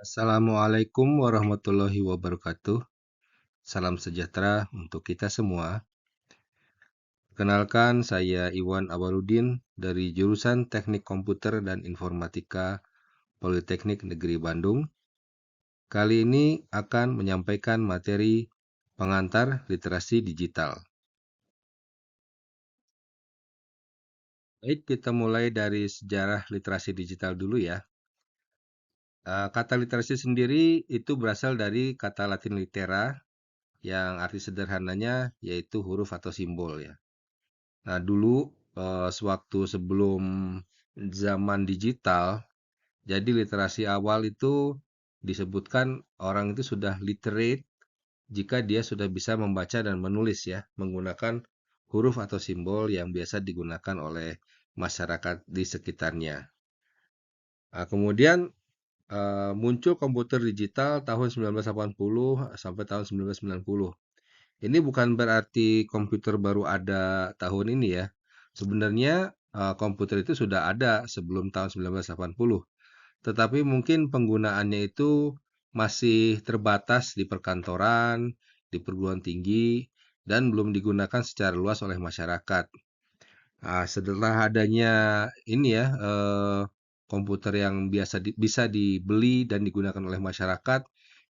Assalamualaikum warahmatullahi wabarakatuh. Salam sejahtera untuk kita semua. Kenalkan, saya Iwan Awaludin dari jurusan Teknik Komputer dan Informatika Politeknik Negeri Bandung. Kali ini akan menyampaikan materi pengantar literasi digital. Baik, kita mulai dari sejarah literasi digital dulu ya. Kata literasi sendiri itu berasal dari kata Latin litera yang arti sederhananya yaitu huruf atau simbol ya. Nah, dulu sewaktu sebelum zaman digital, jadi literasi awal itu disebutkan orang itu sudah literate jika dia sudah bisa membaca dan menulis ya, menggunakan huruf atau simbol yang biasa digunakan oleh masyarakat di sekitarnya. Nah, kemudian muncul komputer digital tahun 1980 sampai tahun 1990. Ini bukan berarti komputer baru ada tahun ini ya. Sebenarnya komputer itu sudah ada sebelum tahun 1980. Tetapi mungkin penggunaannya itu masih terbatas di perkantoran, di perguruan tinggi, dan belum digunakan secara luas oleh masyarakat. Nah, setelah adanya ini ya, komputer yang bisa dibeli dan digunakan oleh masyarakat,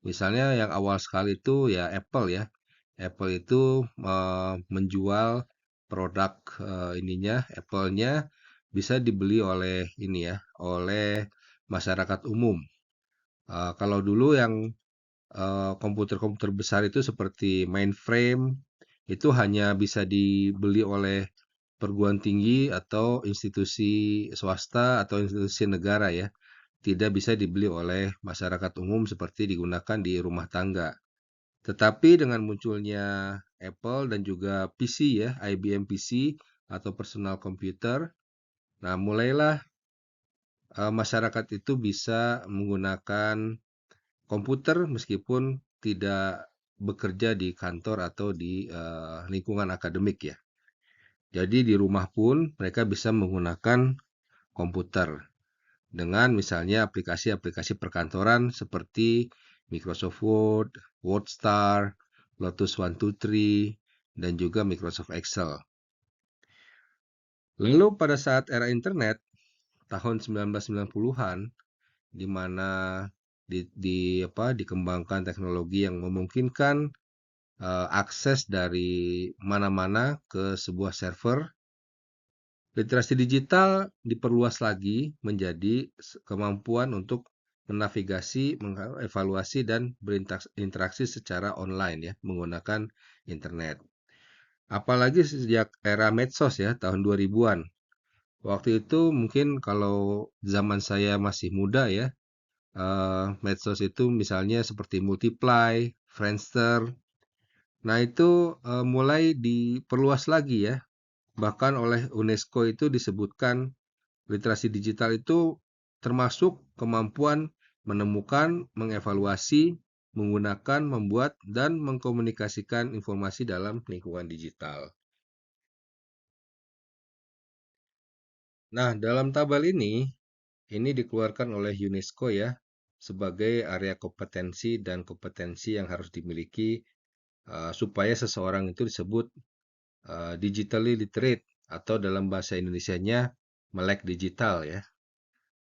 misalnya yang awal sekali itu ya Apple ya. Apple itu menjual produk Apple-nya bisa dibeli oleh ini ya, oleh masyarakat umum. Kalau dulu yang komputer-komputer besar itu seperti mainframe itu hanya bisa dibeli oleh perguruan tinggi atau institusi swasta atau institusi negara ya. Tidak bisa dibeli oleh masyarakat umum seperti digunakan di rumah tangga. Tetapi dengan munculnya Apple dan juga PC ya, IBM PC atau personal computer, nah mulailah masyarakat itu bisa menggunakan komputer meskipun tidak bekerja di kantor atau di lingkungan akademik ya. Jadi di rumah pun mereka bisa menggunakan komputer dengan misalnya aplikasi-aplikasi perkantoran seperti Microsoft Word, WordStar, Lotus 123, dan juga Microsoft Excel. Lalu pada saat era internet, tahun 1990-an, di mana dikembangkan teknologi yang memungkinkan akses dari mana-mana ke sebuah server. Literasi digital diperluas lagi menjadi kemampuan untuk menavigasi, mengevaluasi, dan berinteraksi secara online ya, menggunakan internet. Apalagi sejak era medsos ya, tahun 2000-an. Waktu itu mungkin kalau zaman saya masih muda ya, medsos itu misalnya seperti Multiply, Friendster. Nah, itu mulai diperluas lagi ya. Bahkan oleh UNESCO itu disebutkan literasi digital itu termasuk kemampuan menemukan, mengevaluasi, menggunakan, membuat, dan mengkomunikasikan informasi dalam lingkungan digital. Nah, dalam tabel ini dikeluarkan oleh UNESCO ya, sebagai area kompetensi dan kompetensi yang harus dimiliki supaya seseorang itu disebut digitally literate atau dalam bahasa Indonesianya melek digital ya.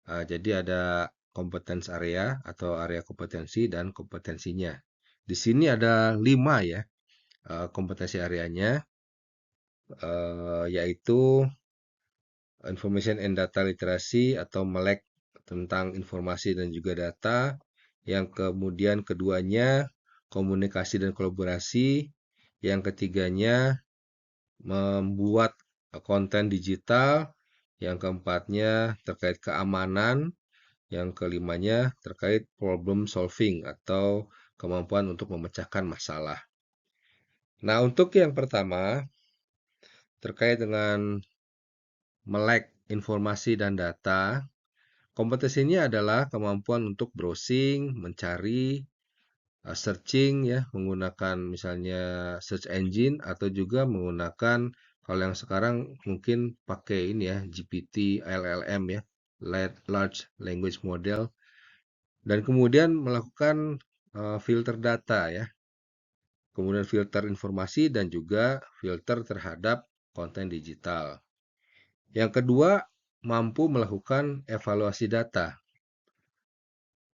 Jadi ada kompetens area atau area kompetensi dan kompetensinya. Di sini ada 5 ya kompetensi areanya, yaitu Information and Data Literacy atau melek tentang informasi dan juga data. Yang kemudian keduanya komunikasi dan kolaborasi. Yang ketiganya membuat konten digital. Yang keempatnya terkait keamanan. Yang kelimanya terkait problem solving atau kemampuan untuk memecahkan masalah. Nah, untuk yang pertama terkait dengan melek informasi dan data, kompetensinya adalah kemampuan untuk browsing, mencari, searching ya, menggunakan misalnya search engine atau juga menggunakan kalau yang sekarang mungkin pakai ini ya, GPT, LLM ya, Large Language Model. dan kemudian melakukan filter data ya, kemudian filter informasi dan juga filter terhadap konten digital. Yang kedua, mampu melakukan evaluasi data,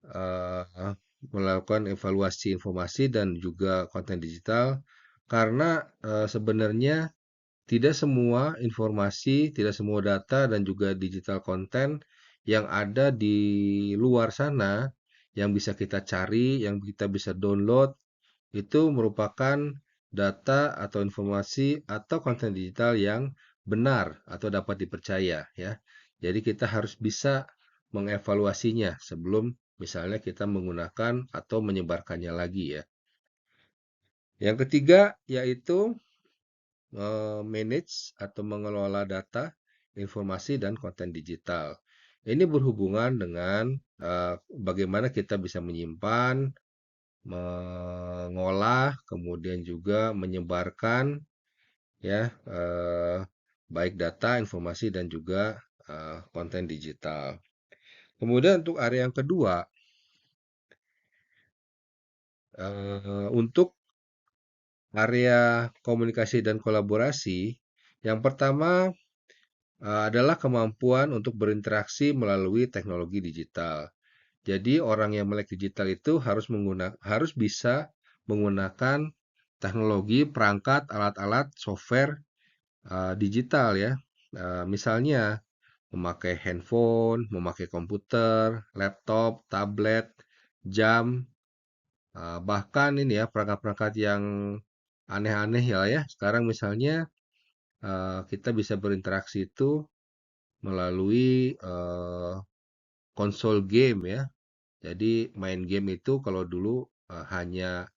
eh, melakukan evaluasi informasi dan juga konten digital, karena sebenarnya tidak semua informasi, tidak semua data dan juga digital konten yang ada di luar sana yang bisa kita cari, yang kita bisa download, itu merupakan data atau informasi atau konten digital yang benar atau dapat dipercaya ya. Jadi kita harus bisa mengevaluasinya sebelum misalnya kita menggunakan atau menyebarkannya lagi ya. Yang ketiga yaitu manage atau mengelola data, informasi, dan konten digital. Ini berhubungan dengan bagaimana kita bisa menyimpan, mengolah, kemudian juga menyebarkan ya baik data, informasi, dan juga konten digital. Kemudian untuk area yang kedua, untuk area komunikasi dan kolaborasi, yang pertama adalah kemampuan untuk berinteraksi melalui teknologi digital. Jadi orang yang melek digital itu harus bisa menggunakan teknologi, perangkat, alat-alat, software digital ya. Misalnya memakai handphone, memakai komputer, laptop, tablet, jam, bahkan ini ya perangkat-perangkat yang aneh-aneh ya. Sekarang misalnya kita bisa berinteraksi itu melalui konsol game ya. Jadi main game itu kalau dulu hanya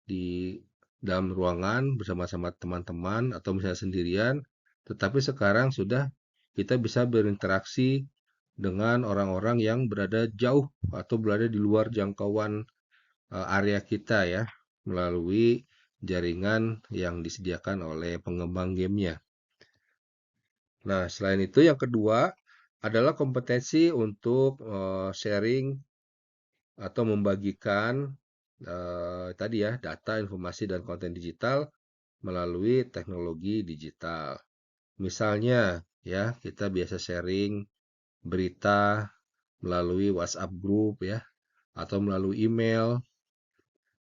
di dalam ruangan bersama-sama teman-teman atau misalnya sendirian, tetapi sekarang sudah kita bisa berinteraksi dengan orang-orang yang berada jauh atau berada di luar jangkauan area kita ya, melalui jaringan yang disediakan oleh pengembang gamenya. Nah, selain itu yang kedua adalah kompetensi untuk sharing atau membagikan tadi ya data, informasi dan konten digital melalui teknologi digital. Misalnya ya, kita biasa sharing berita melalui WhatsApp group ya, atau melalui email,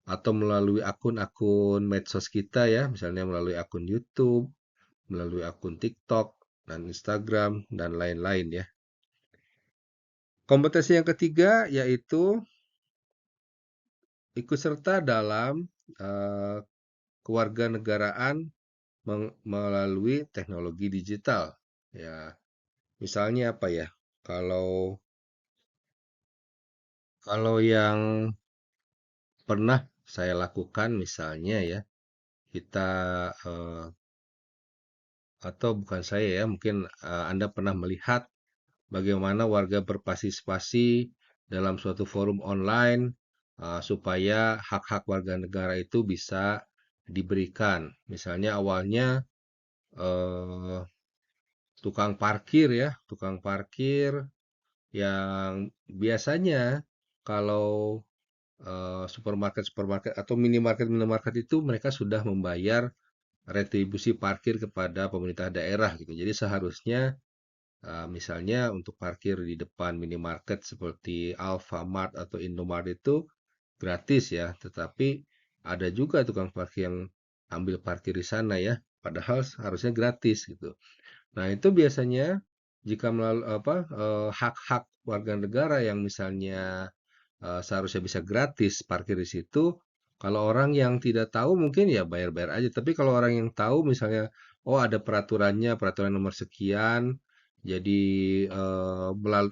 atau melalui akun-akun medsos kita ya, misalnya melalui akun YouTube, melalui akun TikTok dan Instagram dan lain-lain ya. Kompetensi yang ketiga yaitu ikut serta dalam eh, kewarganegaraan melalui teknologi digital. Ya, misalnya apa ya? Kalau kalau yang pernah saya lakukan misalnya ya, kita eh, atau bukan saya ya, mungkin Anda pernah melihat bagaimana warga berpartisipasi dalam suatu forum online supaya hak-hak warga negara itu bisa diberikan. Misalnya awalnya eh, tukang parkir ya, tukang parkir yang biasanya kalau supermarket-supermarket atau minimarket-minimarket itu mereka sudah membayar retribusi parkir kepada pemerintah daerah gitu. Jadi seharusnya misalnya untuk parkir di depan minimarket seperti Alfamart atau Indomart itu gratis ya, tetapi ada juga tukang parkir yang ambil parkir di sana ya, padahal harusnya gratis gitu. Nah, itu biasanya jika melalui apa hak-hak warga negara yang misalnya seharusnya bisa gratis parkir di situ, kalau orang yang tidak tahu mungkin ya bayar-bayar aja. Tapi kalau orang yang tahu misalnya, oh ada peraturannya, peraturan nomor sekian, jadi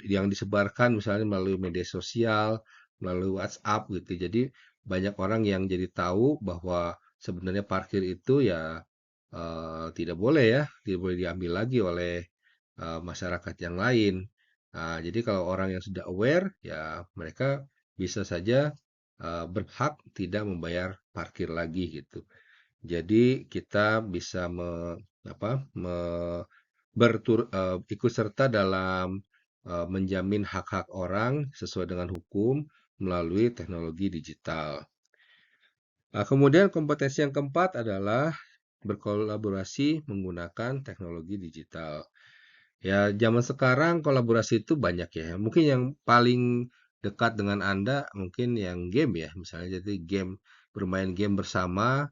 yang disebarkan misalnya melalui media sosial, melalui WhatsApp gitu. Jadi banyak orang yang jadi tahu bahwa sebenarnya parkir itu ya tidak boleh ya, tidak boleh diambil lagi oleh masyarakat yang lain. Nah, jadi kalau orang yang sudah aware, ya mereka bisa saja berhak tidak membayar parkir lagi gitu. Jadi kita bisa apa, ikut serta dalam menjamin hak-hak orang sesuai dengan hukum melalui teknologi digital. Nah, kemudian kompetensi yang keempat adalah berkolaborasi menggunakan teknologi digital. Ya, zaman sekarang kolaborasi itu banyak ya. Mungkin yang paling dekat dengan Anda mungkin yang game ya. Misalnya jadi game bermain game bersama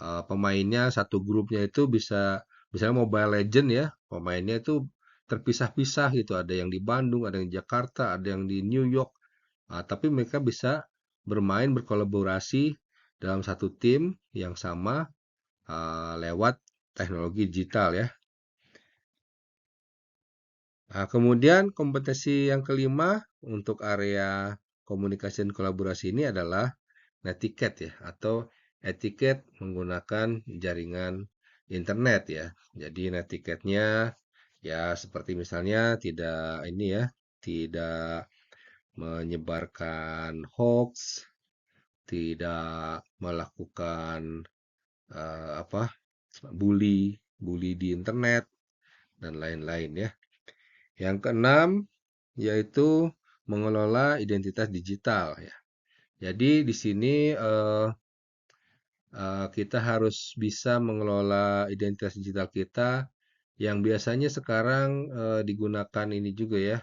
pemainnya satu grupnya itu bisa misalnya Mobile Legend ya. Pemainnya itu terpisah-pisah gitu. Ada yang di Bandung, ada yang di Jakarta, ada yang di New York. Tapi mereka bisa bermain berkolaborasi dalam satu tim yang sama lewat teknologi digital ya. Nah, kemudian kompetensi yang kelima untuk area komunikasi dan kolaborasi ini adalah netiquette ya atau etiket menggunakan jaringan internet ya. Jadi netiquette-nya ya seperti misalnya tidak ini ya, tidak menyebarkan hoax, tidak melakukan apa bully, bully di internet dan lain-lain ya. Yang keenam yaitu mengelola identitas digital ya. Jadi di sini kita harus bisa mengelola identitas digital kita yang biasanya sekarang digunakan ini juga ya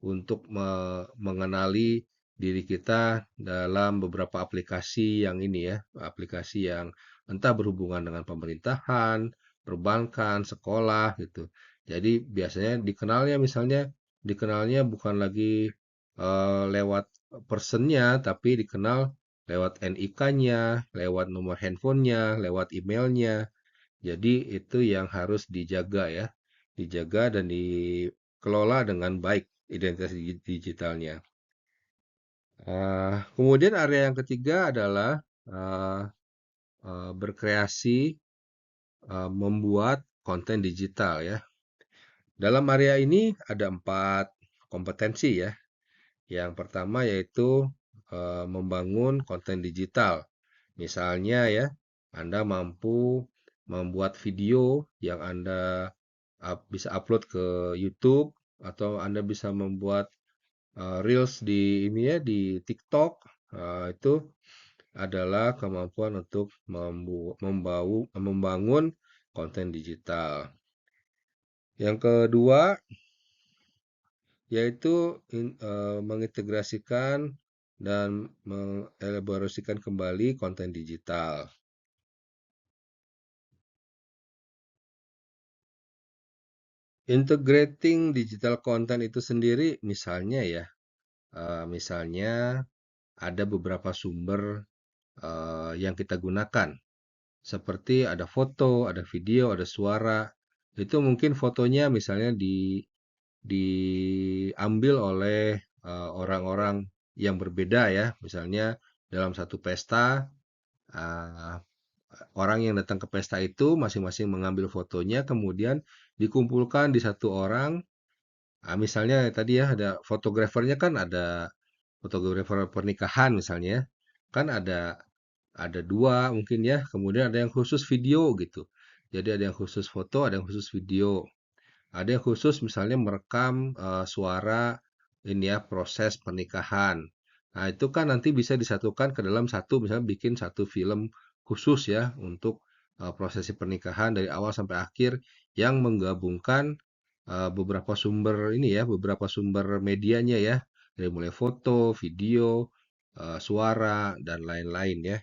untuk mengenali diri kita dalam beberapa aplikasi yang ini ya, aplikasi yang entah berhubungan dengan pemerintahan, perbankan, sekolah gitu. Jadi biasanya dikenalnya misalnya dikenalnya bukan lagi lewat personnya, tapi dikenal lewat NIK-nya, lewat nomor handphonenya, lewat emailnya. Jadi itu yang harus dijaga ya, dijaga dan dikelola dengan baik identitas digitalnya. Kemudian area yang ketiga adalah uh, berkreasi, membuat konten digital ya. Dalam area ini ada 4 kompetensi ya. Yang pertama yaitu membangun konten digital. Misalnya ya, Anda mampu membuat video yang Anda bisa upload ke YouTube atau Anda bisa membuat reels di ini ya di TikTok. Itu adalah kemampuan untuk membangun konten digital. Yang kedua yaitu mengintegrasikan dan mengelaborasikan kembali konten digital. Integrating digital content itu sendiri misalnya ya, misalnya ada beberapa sumber yang kita gunakan, seperti ada foto, ada video, ada suara. Itu mungkin fotonya misalnya diambil oleh orang-orang yang berbeda ya, misalnya dalam satu pesta, uh, orang yang datang ke pesta itu masing-masing mengambil fotonya, kemudian dikumpulkan di satu orang. Misalnya tadi ya ada fotografernya kan ada fotografer pernikahan misalnya, kan ada dua mungkin ya, kemudian ada yang khusus video gitu. Jadi ada yang khusus foto, ada yang khusus video. Ada yang khusus misalnya merekam suara ini ya proses pernikahan. Nah, itu kan nanti bisa disatukan ke dalam satu misalnya bikin satu film khusus ya untuk prosesi pernikahan dari awal sampai akhir yang menggabungkan beberapa sumber ini ya, beberapa sumber medianya ya, dari mulai foto, video, suara dan lain-lain ya.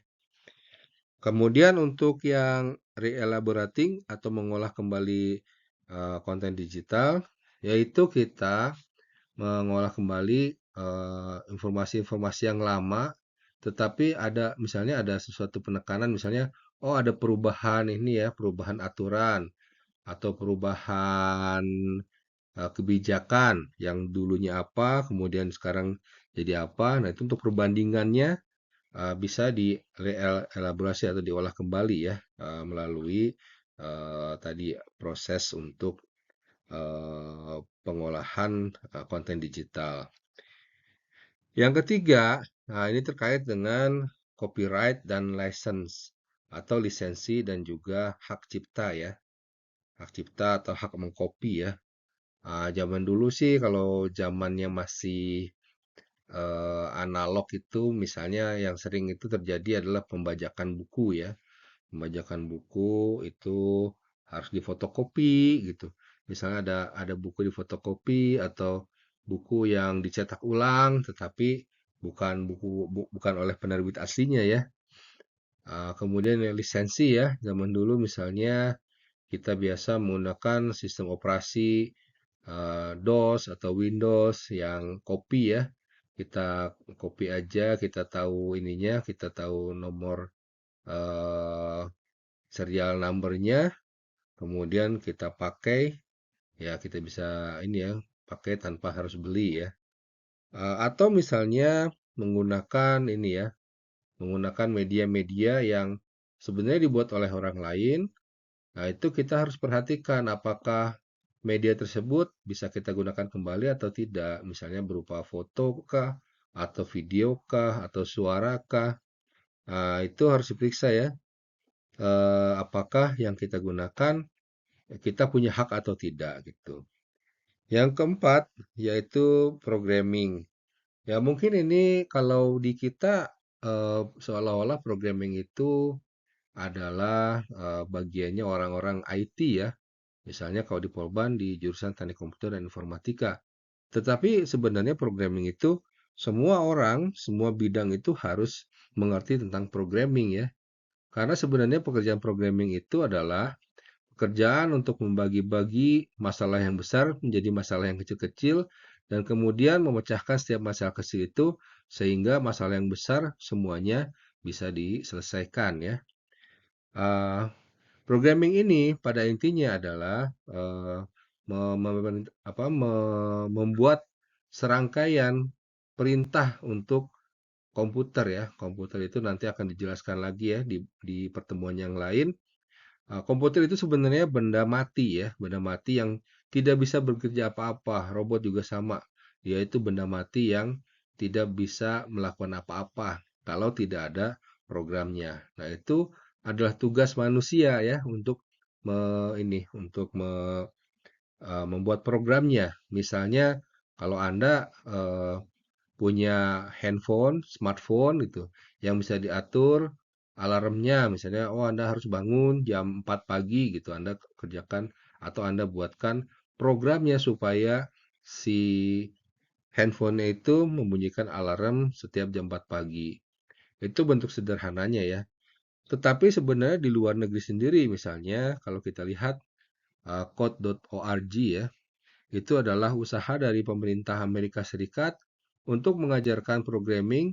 Kemudian untuk yang re-elaborating atau mengolah kembali konten digital, yaitu kita mengolah kembali informasi-informasi yang lama, tetapi ada misalnya ada sesuatu penekanan, misalnya oh ada perubahan ini ya, perubahan aturan atau perubahan kebijakan yang dulunya apa, kemudian sekarang jadi apa. Nah, itu untuk perbandingannya bisa dielaborasi atau diolah kembali ya melalui tadi proses untuk pengolahan konten digital. Yang ketiga, nah ini terkait dengan copyright dan license atau lisensi dan juga hak cipta ya. Hak cipta atau hak mengcopy ya. Zaman dulu sih kalau zamannya masih analog itu misalnya yang sering itu terjadi adalah pembajakan buku ya. Pembajakan buku itu harus difotokopi gitu. Misalnya ada buku difotokopi atau buku yang dicetak ulang tetapi bukan oleh penerbit aslinya ya. Kemudian yang lisensi ya, zaman dulu misalnya kita biasa menggunakan sistem operasi DOS atau Windows yang copy ya. Kita copy aja, kita tahu ininya, kita tahu nomor eh, serial numbernya, kemudian kita pakai, ya kita bisa ini ya, pakai tanpa harus beli ya. Atau misalnya menggunakan ini ya, menggunakan media-media yang sebenarnya dibuat oleh orang lain. Nah, itu kita harus perhatikan apakah media tersebut bisa kita gunakan kembali atau tidak. Misalnya berupa foto kah, atau video kah, atau suara kah. Nah, itu harus diperiksa ya. Apakah yang kita gunakan kita punya hak atau tidak gitu. Yang keempat yaitu programming. Ya mungkin ini kalau di kita seolah-olah programming itu adalah bagiannya orang-orang IT ya. Misalnya kalau di Polban di jurusan Teknik Komputer dan Informatika. Tetapi sebenarnya programming itu semua orang, semua bidang itu harus mengerti tentang programming ya. Karena sebenarnya pekerjaan programming itu adalah pekerjaan untuk membagi-bagi masalah yang besar menjadi masalah yang kecil-kecil dan kemudian memecahkan setiap masalah kecil itu sehingga masalah yang besar semuanya bisa diselesaikan ya. Uh, Programming ini pada intinya adalah membuat serangkaian perintah untuk komputer ya. Komputer itu nanti akan dijelaskan lagi ya di pertemuan yang lain. Komputer itu sebenarnya benda mati ya, benda mati yang tidak bisa bekerja apa-apa. Robot juga sama. Dia itu benda mati yang tidak bisa melakukan apa-apa kalau tidak ada programnya. Nah, itu adalah tugas manusia ya untuk membuat programnya. Misalnya kalau Anda punya handphone, smartphone gitu, yang bisa diatur alarmnya, misalnya, oh Anda harus bangun jam 4 pagi gitu, Anda kerjakan atau Anda buatkan programnya supaya si handphonenya itu membunyikan alarm setiap jam 4 pagi. Itu bentuk sederhananya ya. Tetapi sebenarnya di luar negeri sendiri, misalnya kalau kita lihat code.org ya, itu adalah usaha dari pemerintah Amerika Serikat untuk mengajarkan programming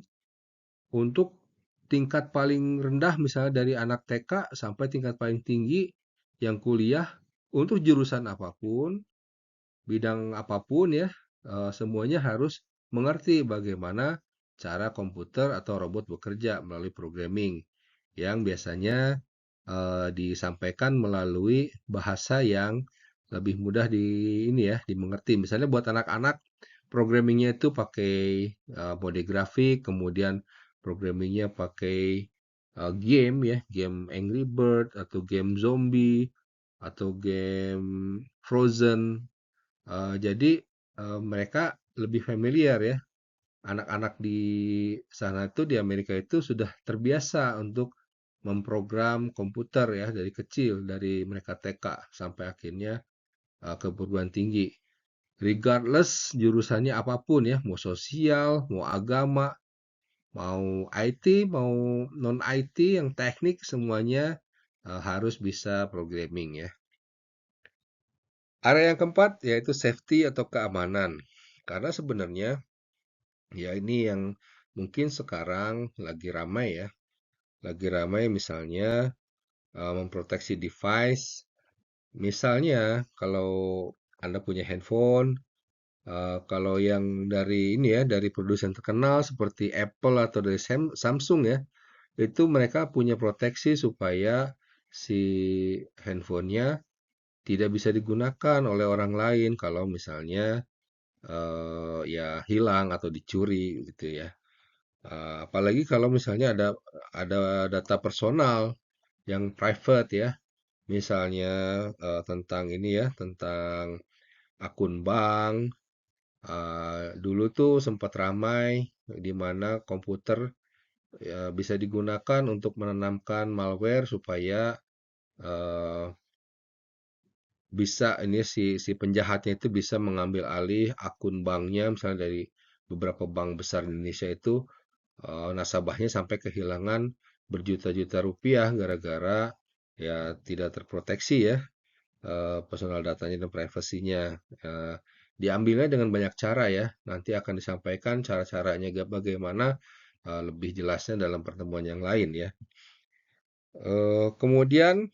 untuk tingkat paling rendah misalnya dari anak TK sampai tingkat paling tinggi yang kuliah untuk jurusan apapun, bidang apapun ya, semuanya harus mengerti bagaimana cara komputer atau robot bekerja melalui programming yang biasanya disampaikan melalui bahasa yang lebih mudah dimengerti. Misalnya buat anak-anak programmingnya itu pakai mode grafik, kemudian programmingnya pakai game ya, game Angry Bird atau game zombie atau game Frozen. Jadi mereka lebih familiar ya. Anak-anak di sana itu di Amerika itu sudah terbiasa untuk memprogram komputer ya dari kecil, dari mereka TK sampai akhirnya ke perguruan tinggi. Regardless jurusannya apapun ya, mau sosial, mau agama, mau IT, mau non IT yang teknik semuanya harus bisa programming ya. Area yang keempat yaitu safety atau keamanan. Karena sebenarnya ya ini yang mungkin sekarang lagi ramai ya. Lagi ramai misalnya memproteksi device. Misalnya kalau Anda punya handphone, kalau yang dari ini ya, dari produsen terkenal seperti Apple atau dari Samsung ya, itu mereka punya proteksi supaya si handphonenya tidak bisa digunakan oleh orang lain kalau misalnya ya hilang atau dicuri gitu ya. Apalagi kalau misalnya ada data personal yang private ya, misalnya tentang ini ya, tentang akun bank. Dulu tuh sempat ramai di mana komputer ya, bisa digunakan untuk menanamkan malware supaya eh, bisa ini si penjahatnya itu bisa mengambil alih akun banknya, misalnya dari beberapa bank besar di Indonesia itu nasabahnya sampai kehilangan berjuta-juta rupiah gara-gara ya tidak terproteksi ya, personal datanya dan privasinya. Eh, Diambilnya dengan banyak cara ya. Nanti akan disampaikan cara-caranya bagaimana, lebih jelasnya dalam pertemuan yang lain ya. Kemudian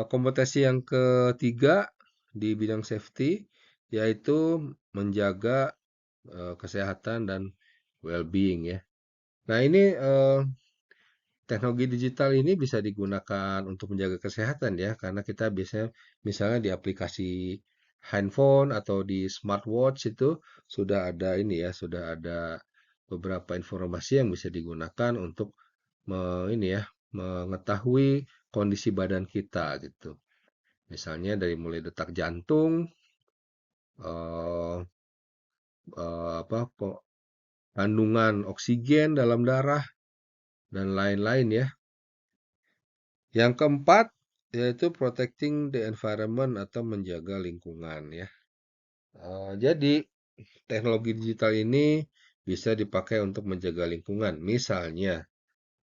kompetensi yang ketiga di bidang safety yaitu menjaga kesehatan dan well-being ya. Nah, ini teknologi digital ini bisa digunakan untuk menjaga kesehatan ya, karena kita biasanya misalnya di aplikasi handphone atau di smartwatch itu sudah ada ini ya, sudah ada beberapa informasi yang bisa digunakan untuk ini ya, mengetahui kondisi badan kita gitu. Misalnya dari mulai detak jantung, eh, apa, kandungan oksigen dalam darah dan lain-lain ya. Yang keempat yaitu protecting the environment atau menjaga lingkungan ya. Jadi teknologi digital ini bisa dipakai untuk menjaga lingkungan. Misalnya,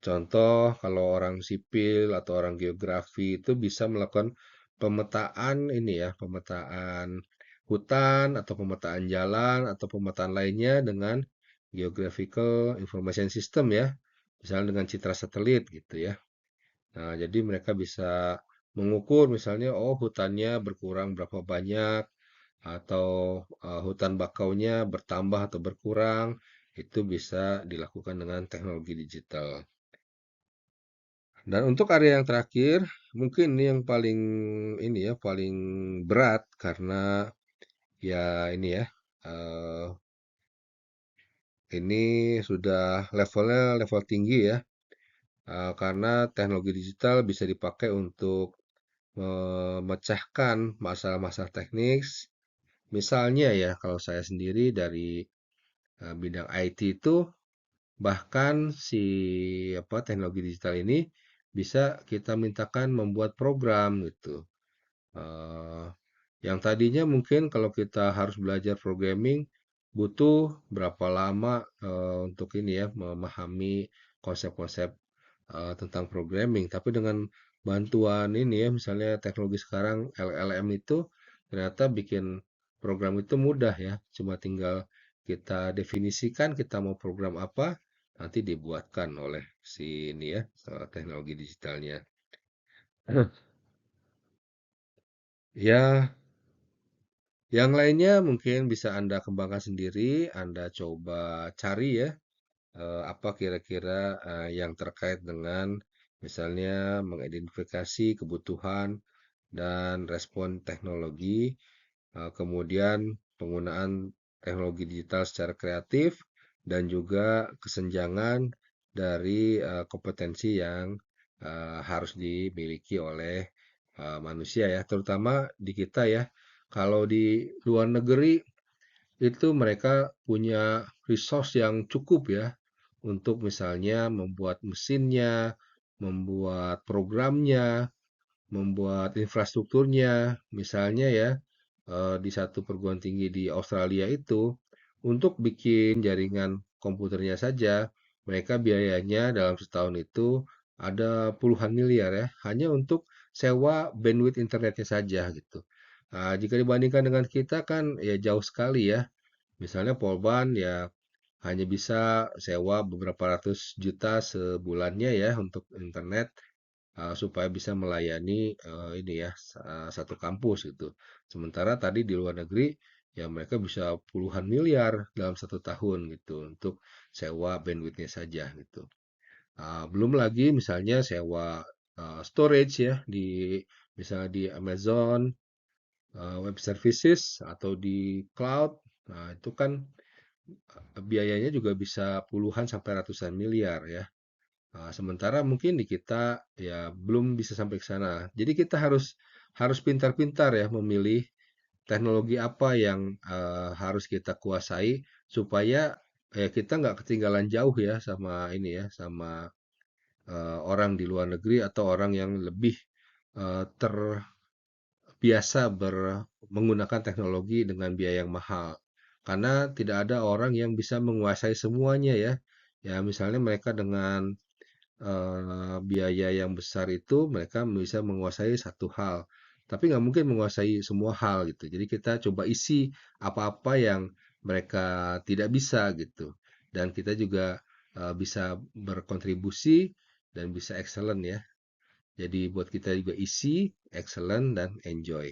contoh kalau orang sipil atau orang geografi itu bisa melakukan pemetaan ini ya, pemetaan hutan atau pemetaan jalan atau pemetaan lainnya dengan geographical information system ya. Misalnya dengan citra satelit gitu ya. Nah, jadi mereka bisa mengukur misalnya, oh hutannya berkurang berapa banyak, atau hutan bakaunya bertambah atau berkurang, itu bisa dilakukan dengan teknologi digital. Dan untuk area yang terakhir, mungkin ini yang paling ini ya, paling berat karena ya ini ya, eh, ini sudah levelnya level tinggi ya, karena teknologi digital bisa dipakai untuk memecahkan masalah-masalah teknis. Misalnya ya, kalau saya sendiri dari bidang IT itu, bahkan si apa teknologi digital ini bisa kita mintakan membuat program gitu. Eh, yang tadinya mungkin kalau kita harus belajar programming butuh berapa lama untuk ini ya memahami konsep-konsep tentang programming. Tapi dengan bantuan ini ya, misalnya teknologi sekarang LLM itu ternyata bikin program itu mudah ya. Cuma tinggal kita definisikan kita mau program apa, nanti dibuatkan oleh si ini ya, teknologi digitalnya. Ya, yang lainnya mungkin bisa Anda kembangkan sendiri, Anda coba cari ya, apa kira-kira yang terkait dengan misalnya mengidentifikasi kebutuhan dan respon teknologi, kemudian penggunaan teknologi digital secara kreatif, dan juga kesenjangan dari kompetensi yang harus dimiliki oleh manusia ya, terutama di kita ya. Kalau di luar negeri itu mereka punya resource yang cukup ya untuk misalnya membuat mesinnya, membuat programnya, membuat infrastrukturnya. Misalnya ya, di satu perguruan tinggi di Australia itu, untuk bikin jaringan komputernya saja, mereka biayanya dalam setahun itu ada puluhan miliar ya, hanya untuk sewa bandwidth internetnya saja gitu. Nah, jika dibandingkan dengan kita kan ya jauh sekali ya. Misalnya polban ya hanya bisa sewa beberapa ratus juta sebulannya ya untuk internet, supaya bisa melayani ini ya satu kampus gitu. Sementara tadi di luar negeri ya mereka bisa puluhan miliar dalam satu tahun gitu untuk sewa bandwidthnya saja gitu. Belum lagi misalnya sewa storage ya di misalnya di Amazon Web Services atau di cloud. Nah, itu kan biayanya juga bisa puluhan sampai ratusan miliar ya. Sementara mungkin di kita ya belum bisa sampai ke sana. Jadi kita harus harus pintar-pintar ya memilih teknologi apa yang harus kita kuasai supaya kita nggak ketinggalan jauh ya sama ini ya, sama orang di luar negeri atau orang yang lebih terbiasa menggunakan teknologi dengan biaya yang mahal. Karena tidak ada orang yang bisa menguasai semuanya ya. Ya, misalnya mereka dengan biaya yang besar itu mereka bisa menguasai satu hal, tapi nggak mungkin menguasai semua hal gitu. Jadi kita coba isi apa-apa yang mereka tidak bisa gitu, dan kita juga bisa berkontribusi dan bisa excellent ya. Jadi buat kita juga isi, excellent dan enjoy.